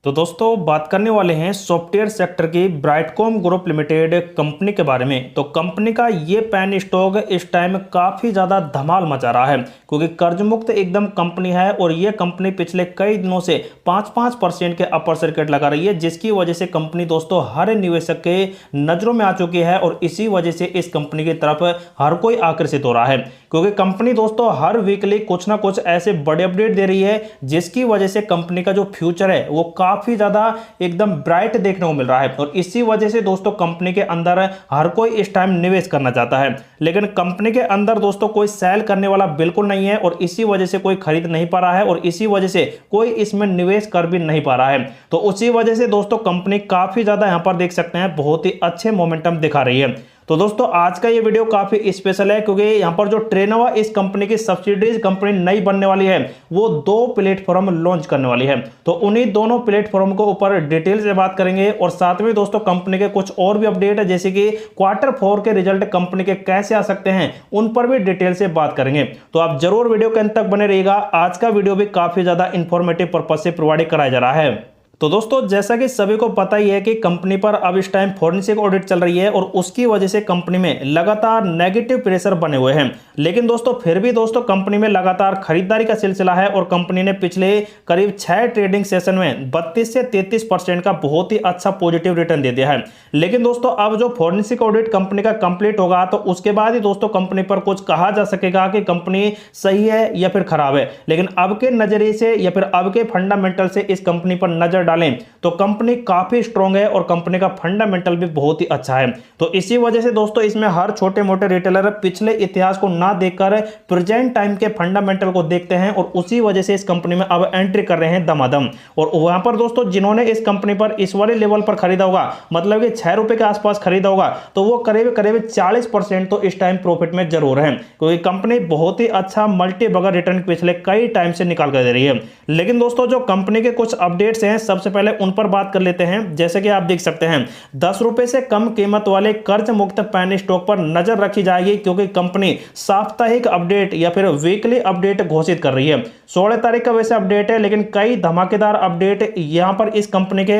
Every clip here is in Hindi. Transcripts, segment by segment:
तो दोस्तों बात करने वाले हैं सॉफ्टवेयर सेक्टर की ब्राइटकॉम ग्रुप लिमिटेड कंपनी के बारे में। तो कंपनी का ये पेन स्टॉक इस टाइम काफ़ी ज़्यादा धमाल मचा रहा है क्योंकि कर्ज मुक्त एकदम कंपनी है और ये कंपनी पिछले कई दिनों से 5% के अपर सर्किट लगा रही है, जिसकी वजह से कंपनी दोस्तों हर निवेशक के नज़रों में आ चुकी है और इसी वजह से इस कंपनी की तरफ हर कोई आकर्षित हो रहा है क्योंकि कंपनी दोस्तों हर वीकली कुछ ना कुछ ऐसे बड़े अपडेट दे रही है जिसकी वजह से कंपनी का जो फ्यूचर है वो काफी ज्यादा एकदम ब्राइट देखने को मिल रहा है। और इसी वजह से दोस्तों कंपनी के अंदर हर कोई इस टाइम निवेश करना चाहता है, लेकिन कंपनी के अंदर दोस्तों कोई सेल करने वाला बिल्कुल नहीं है और इसी वजह से कोई खरीद नहीं पा रहा है और इसी वजह से कोई इसमें निवेश कर भी नहीं पा रहा है। तो उसी वजह से दोस्तों कंपनी काफी ज्यादा यहां पर देख सकते हैं बहुत ही अच्छे मोमेंटम दिखा रही है। तो दोस्तों आज का ये वीडियो काफी स्पेशल है क्योंकि यहां पर जो ट्रेनोवा इस कंपनी की सब्सिडीज कंपनी नई बनने वाली है वो 2 प्लेटफॉर्म लॉन्च करने वाली है। तो उन्हीं दोनों प्लेटफॉर्म को ऊपर डिटेल से बात करेंगे और साथ में दोस्तों कंपनी के कुछ और भी अपडेट है जैसे कि Q4 के रिजल्ट कंपनी के कैसे आ सकते हैं उन पर भी डिटेल से बात करेंगे। तो आप जरूर वीडियो के अंत तक बने रहिएगा। आज का वीडियो भी काफी ज्यादा इंफॉर्मेटिव पर्पज से प्रोवाइड कराया जा रहा है। तो दोस्तों जैसा कि सभी को पता ही है कि कंपनी पर अब इस टाइम फॉरेंसिक ऑडिट चल रही है और उसकी वजह से कंपनी में लगातार नेगेटिव प्रेशर बने हुए हैं, लेकिन दोस्तों फिर भी दोस्तों कंपनी में लगातार खरीदारी का सिलसिला है और कंपनी ने पिछले करीब 6 ट्रेडिंग सेशन में 32 से 33% का बहुत ही अच्छा पॉजिटिव रिटर्न दे दिया है। लेकिन दोस्तों अब जो फॉरेंसिक ऑडिट कंपनी का कंप्लीट होगा तो उसके बाद ही दोस्तों कंपनी पर कुछ कहा जा सकेगा कि कंपनी सही है या फिर खराब है। लेकिन अब के नजरिए से या फिर अब के फंडामेंटल से इस कंपनी पर नजर डालें तो कंपनी काफी स्ट्रांग है और कंपनी का फंडामेंटल भी बहुत ही अच्छा है। तो इसी वजह से दोस्तों इसमें हर छोटे मोटे रिटेलर पिछले इतिहास को ना देखकर प्रेजेंट टाइम के फंडामेंटल को देखते हैं और उसी वजह से इस कंपनी में अब एंट्री कर रहे हैं दमादम। और वहां पर दोस्तों जिन्होंने इस कंपनी पर इस वाले लेवल पर खरीदा होगा, मतलब कि 6 रुपए के आसपास खरीदा होगा, तो वो करीब करीब 40% तो इस टाइम प्रॉफिट में जरूर है क्योंकि कंपनी बहुत ही अच्छा मल्टी बगर रिटर्न पिछले कई टाइम से निकाल कर दे रही है। लेकिन दोस्तों जो कंपनी के कुछ अपडेट्स हैं सबसे पहले उन पर बात कर लेते हैं। जैसे कि आप देख सकते हैं 10 रुपए से कम कीमत वाले कर्ज मुक्त पेन स्टॉक पर नजर रखी जाएगी क्योंकि कंपनी साप्ताहिक अपडेट या फिर वीकली अपडेट घोषित कर रही है। 16 तारीख का वैसे अपडेट है लेकिन कई धमाकेदार अपडेट यहां पर इस कंपनी के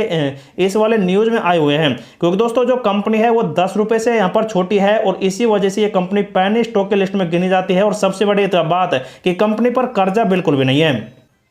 इस वाले न्यूज में आए हुए हैं क्योंकि दोस्तों जो कंपनी है वो 10 रुपए से यहां पर छोटी है और इसी वजह से ये कंपनी पेन स्टॉक की लिस्ट में गिनी जाती है। और सबसे बड़ी बात है कि कंपनी पर कर्जा बिल्कुल भी नहीं है।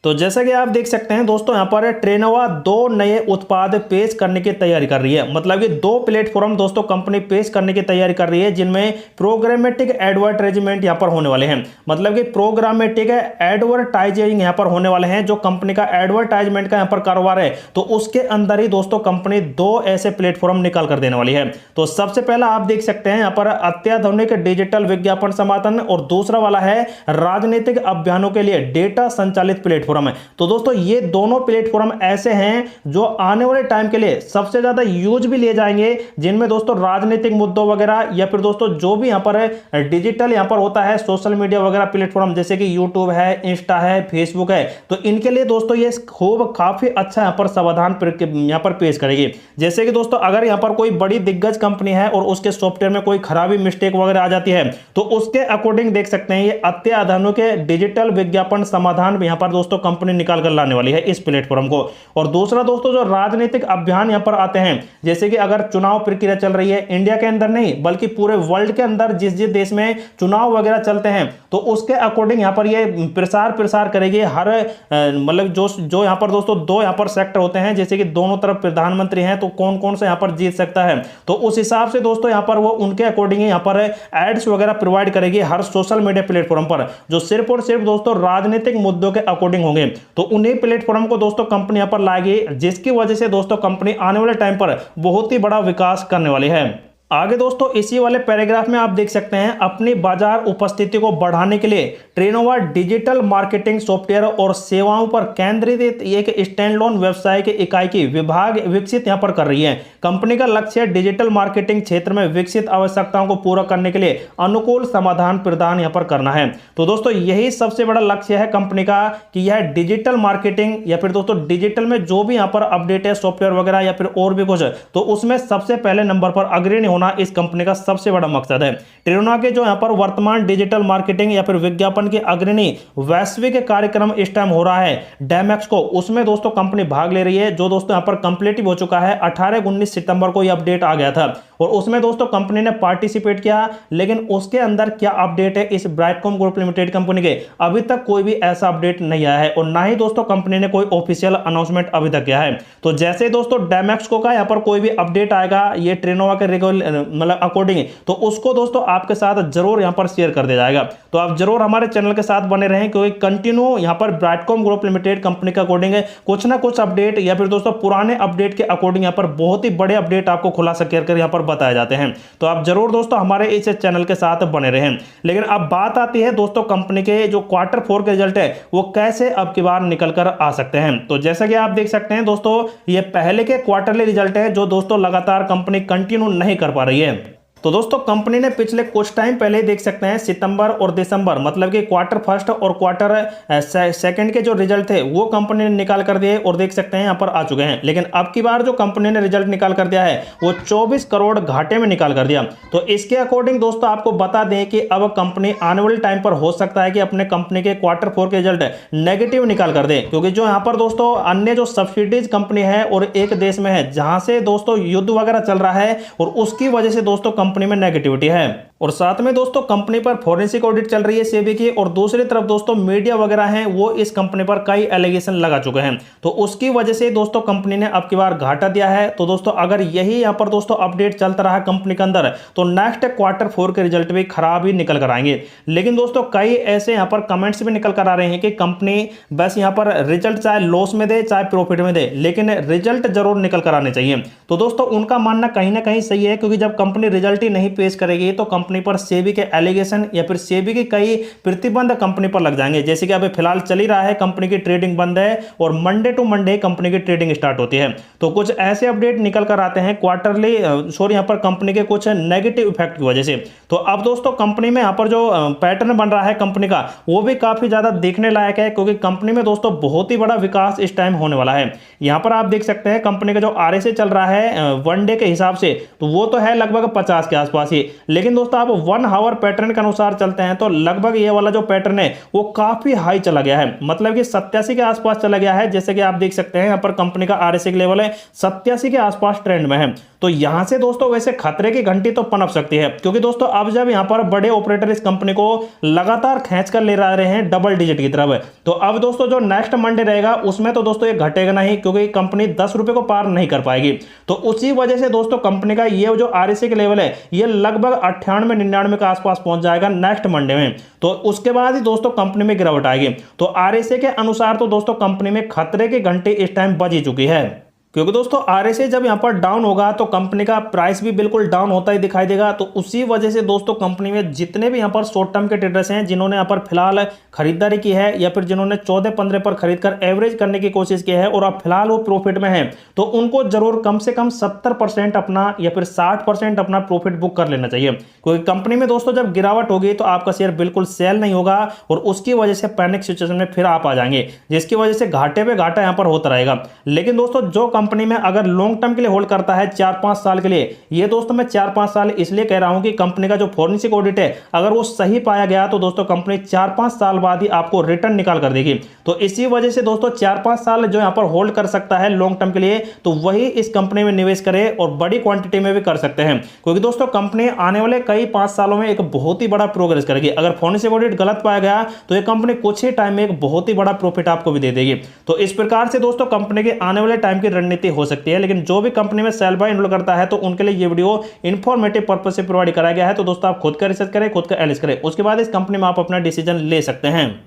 तो जैसा कि आप देख सकते हैं दोस्तों यहाँ पर ट्रेनोवा 2 नए उत्पाद पेश करने की तैयारी कर रही है, मतलब कि 2 प्लेटफॉर्म दोस्तों कंपनी पेश करने की तैयारी कर रही है जिनमें प्रोग्रामेटिक एडवर्टाइजमेंट यहाँ पर होने वाले हैं, मतलब कि प्रोग्रामेटिक एडवर्टाइजिंग यहाँ पर होने वाले हैं। जो कंपनी का एडवर्टाइजमेंट का यहाँ पर कारोबार है तो उसके अंदर ही दोस्तों कंपनी 2 ऐसे प्लेटफॉर्म निकाल कर देने वाली है। तो सबसे पहला आप देख सकते हैं यहाँ पर अत्याधुनिक डिजिटल विज्ञापन समाधान और दूसरा वाला है राजनीतिक अभियानों के लिए डेटा संचालित प्लेटफॉर्म। तो दोस्तों ये दोनों प्लेटफॉर्म ऐसे हैं जो आने वाले टाइम के लिए सबसे ज्यादा यूज भी लिए जाएंगे, जिनमें दोस्तों राजनीतिक मुद्दों वगैरह या फिर दोस्तों जो भी यहां पर डिजिटल यहां पर होता है सोशल मीडिया वगैरह प्लेटफॉर्म जैसे कि यूट्यूब है, इंस्टा है, फेसबुक है, तो इनके लिए दोस्तों ये खूब काफी अच्छा यहां पर समाधान यहां पर पेश करेगी। जैसे कि दोस्तों अगर यहां पर कोई बड़ी दिग्गज कंपनी है और उसके सॉफ्टवेयर में कोई खराबी मिस्टेक वगैरह आ जाती है तो उसके अकॉर्डिंग देख सकते हैं ये अत्याधुनिक डिजिटल विज्ञापन समाधान यहां पर दोस्तों कंपनी निकाल कर लाने वाली है इस प्लेटफॉर्म को। और दूसरा दोस्तों जो राजनीतिक अभियान यहां पर आते हैं, जैसे कि अगर चुनाव प्रक्रिया चल रही है इंडिया के अंदर नहीं बल्कि पूरे वर्ल्ड के अंदर जिस जिस देश में चुनाव वगैरह चलते हैं तो उसके अकॉर्डिंग यहां पर ये प्रसार करेगी हर मतलब जो यहां पर दोस्तों 2 यहां पर सेक्टर होते हैं, जैसे कि दोनों तरफ प्रधानमंत्री हैं तो कौन कौन से यहां पर जीत सकता है, तो उस हिसाब से दोस्तों यहां पर वो उनके अकॉर्डिंग यहां पर एड्स वगैरह प्रोवाइड करेगी हर सोशल मीडिया प्लेटफॉर्म पर जो सिर्फ और सिर्फ दोस्तों राजनीतिक मुद्दों के अकॉर्डिंग होंगे। तो उन्हीं प्लेटफॉर्म को दोस्तों कंपनी यहां पर लाएगी जिसकी वजह से दोस्तों कंपनी आने वाले टाइम पर बहुत ही बड़ा विकास करने वाली है। आगे दोस्तों इसी वाले पैराग्राफ में आप देख सकते हैं अपनी बाजार उपस्थिति को बढ़ाने के लिए ट्रेनोवा डिजिटल मार्केटिंग सॉफ्टवेयर और सेवाओं पर केंद्रित एक स्टैंडअलोन व्यवसाय की इकाई की विभाग विकसित यहां पर कर रही है। कंपनी का लक्ष्य डिजिटल मार्केटिंग क्षेत्र में विकसित आवश्यकताओं को पूरा करने के लिए अनुकूल समाधान प्रदान यहां पर करना है। तो दोस्तों यही सबसे बड़ा लक्ष्य है कंपनी का कि यह डिजिटल मार्केटिंग या फिर दोस्तों डिजिटल में जो भी यहां पर अपडेट है सॉफ्टवेयर वगैरह या फिर और भी कुछ, तो उसमें सबसे पहले नंबर पर अग्रणी होना इस कंपनी का सबसे बड़ा मकसद है। ट्रेनोवा के जो यहाँ पर वर्तमान डिजिटल मार्केटिंग या फिर विज्ञापन के अग्रणी वैश्विक कार्यक्रम इस टाइम हो रहा है डैमेक्स को, उसमें दोस्तों कंपनी भाग ले रही है, जो दोस्तों यहाँ पर कंप्लीटिव हो चुका है। 18-19 सितंबर को ये अपडेट आ गया था और उसमें दोस्तों कंपनी ने पार्टिसिपेट किया, लेकिन उसके अंदर क्या अपडेट है इस ब्राइटकॉम ग्रुप लिमिटेड कंपनी के, अभी तक कोई भी ऐसा अपडेट नहीं आया है और ना ही दोस्तों कंपनी ने कोई ऑफिशियल अनाउंसमेंट अभी तक किया है। तो जैसे दोस्तों डैमेक्सको का यहाँ पर कोई भी अपडेट आएगा ये ट्रेनोवा के मतलब अकॉर्डिंग, तो उसको दोस्तों आपके साथ जरूर यहाँ पर शेयर कर दिया जाएगा। तो आप जरूर हमारे चैनल के साथ बने रहें, क्योंकि कंटिन्यू यहाँ पर ब्राइटकॉम ग्रुप लिमिटेड कंपनी के अकॉर्डिंग कुछ ना कुछ अपडेट या फिर दोस्तों पुराने अपडेट के अकॉर्डिंग यहाँ पर बहुत ही बड़े अपडेट आपको खुलासा कर यहाँ पर बताए जाते हैं। तो आप जरूर दोस्तों हमारे इस चैनल के साथ बने रहें। लेकिन अब बात आती है दोस्तों कंपनी के जो Q4 के रिजल्ट है वो कैसे अब की बार निकल कर आ सकते हैं। तो जैसा कि आप देख सकते हैं दोस्तों, ये पहले के क्वार्टरली रिजल्ट है जो दोस्तों लगातार कंपनी कंटिन्यू नहीं कर पा रही है। तो दोस्तों कंपनी ने पिछले कुछ टाइम पहले देख सकते हैं सितंबर और दिसंबर मतलब कि Q1 और Q2 के जो रिजल्ट थे वो कंपनी ने निकाल कर दिए और देख सकते हैं यहाँ पर आ चुके हैं। लेकिन अब की बार जो कंपनी ने रिजल्ट निकाल कर दिया है वो 24 करोड़ घाटे में निकाल कर दिया। तो इसके अकॉर्डिंग दोस्तों आपको बता दें कि अब कंपनी आने वाले टाइम पर हो सकता है कि अपने कंपनी के Q4 के रिजल्ट नेगेटिव निकाल कर दे, क्योंकि जो यहाँ पर दोस्तों अन्य जो सब्सिडीज कंपनी है और एक देश में है जहां से दोस्तों युद्ध वगैरह चल रहा है और उसकी वजह से दोस्तों कंपनी में नेगेटिविटी है और साथ में दोस्तों कंपनी पर फॉरेंसिक ऑडिट चल रही है सेबी की, और दूसरी तरफ दोस्तों मीडिया वगैरह हैं वो इस कंपनी पर कई एलिगेशन लगा चुके हैं। तो उसकी वजह से दोस्तों कंपनी ने अब की बार घाटा दिया है। तो दोस्तों अगर यही यहाँ पर दोस्तों अपडेट चलता रहा कंपनी के अंदर तो नेक्स्ट Q4 के रिजल्ट भी खराब ही निकल कर आएंगे। लेकिन दोस्तों कई ऐसे यहाँ पर कमेंट्स भी निकल कर आ रहे हैं कि कंपनी बस यहाँ पर रिजल्ट चाहे लॉस में दे चाहे प्रॉफिट में दे, लेकिन रिजल्ट जरूर निकल कर आने चाहिए। तो दोस्तों उनका मानना कहीं ना कहीं सही है, क्योंकि जब कंपनी रिजल्ट ही नहीं पेश करेगी तो कंपनी पर सेबी के एलिगेशन या फिर सेबी के कई प्रतिबंध कंपनी पर लग जाएंगे। जैसे कि अभी फिलहाल चल ही रहा है, कंपनी की ट्रेडिंग बंद है और मंडे टू मंडे कंपनी की ट्रेडिंग स्टार्ट होती है। तो कुछ ऐसे अपडेट निकल कर आते हैं यहाँ पर कंपनी के कुछ नेगेटिव इफेक्ट की वजह से। तो अब दोस्तों कंपनी में यहाँ पर जो पैटर्न बन रहा है कंपनी का वो भी काफी ज्यादा देखने लायक है, क्योंकि कंपनी में दोस्तों बहुत ही बड़ा विकास इस टाइम होने वाला है। यहाँ पर आप देख सकते हैं कंपनी का जो RSI चल रहा है वन डे के हिसाब से तो वो तो है लगभग 50 के आसपास ही, लेकिन दोस्तों आप 1 आवर पैटर्न के अनुसार चलते हैं तो लगभग ये वाला जो पैटर्न है वो काफी हाई चला गया है, मतलब कि 87 के आसपास चला गया है। जैसे कि आप देख सकते हैं यहाँ पर कंपनी का RSI के लेवल है 87 के आसपास ट्रेंड में है। तो यहां से दोस्तों वैसे खतरे की घंटी तो पनप सकती है, क्योंकि दोस्तों अब जब यहां पर बड़े ऑपरेटर इस कंपनी को लगातार खींच कर ले रहे हैं डबल डिजिट की तरफ, तो अब दोस्तों जो नेक्स्ट मंडे रहेगा उसमें तो दोस्तों ये घटेगा नहीं, क्योंकि कंपनी 10 रुपए को पार नहीं कर पाएगी। तो उसी वजह से दोस्तों कंपनी का ये जो RSI के लेवल है ये लगभग 98-99 के आसपास पहुंच जाएगा नेक्स्ट मंडे में। तो उसके बाद ही दोस्तों कंपनी में गिरावट आएगी। तो RSI के अनुसार तो दोस्तों कंपनी में खतरे की घंटी इस टाइम बज ही चुकी है, क्योंकि दोस्तों RSI जब यहाँ पर डाउन होगा तो कंपनी का प्राइस भी बिल्कुल डाउन होता ही दिखाई देगा। तो उसी वजह से दोस्तों कंपनी में जितने भी यहाँ पर शॉर्ट टर्म के ट्रेडर्स हैं जिन्होंने यहाँ पर फिलहाल खरीदारी की है या फिर जिन्होंने 14-15 पर खरीद कर एवरेज करने की कोशिश की है और अब फिलहाल वो प्रॉफिट में है, तो उनको जरूर कम से कम 70% अपना या फिर 60% अपना प्रॉफिट बुक कर लेना चाहिए, क्योंकि कंपनी में दोस्तों जब गिरावट होगी तो आपका शेयर बिल्कुल सेल नहीं होगा और उसकी वजह से पैनिक सिचुएशन में फिर आप आ जाएंगे, जिसकी वजह से घाटे पे घाटा यहाँ पर होता रहेगा। लेकिन दोस्तों जो कंपनी में अगर लॉन्ग टर्म के लिए होल्ड करता है 4-5 साल के लिए, ये दोस्तों मैं 4-5 साल इसलिए कह रहा हूं कि कंपनी का जो फॉरेंसिक ऑडिट है अगर वो सही पाया गया तो दोस्तों कंपनी 4-5 साल बाद ही आपको रिटर्न निकाल कर देगी। तो इसी वजह से दोस्तों 4-5 साल जो यहां पर होल्ड कर सकता है लॉन्ग टर्म के लिए तो वही इस कंपनी में निवेश करे और बड़ी क्वांटिटी में भी कर सकते हैं, क्योंकि दोस्तों कंपनी आने वाले कई 5 सालों में एक बहुत ही बड़ा प्रोग्रेस करेगी। अगर फॉरेंसिक ऑडिट गलत पाया गया तो ये कंपनी कुछ ही टाइम में एक बहुत ही बड़ा प्रॉफिट आपको भी दे देगी। तो इस प्रकार से दोस्तों कंपनी के आने वाले टाइम की रणनीति हो सकती है। लेकिन जो भी कंपनी में सेल बाय इन्वॉल्व करता है तो उनके लिए ये वीडियो इंफॉर्मेटिव पर्पज से प्रोवाइड कराया गया है। तो दोस्तों आप खुद का रिसर्च करें, खुद का एनालिसिस करें, उसके बाद इस कंपनी में आप अपना डिसीजन ले सकते हैं।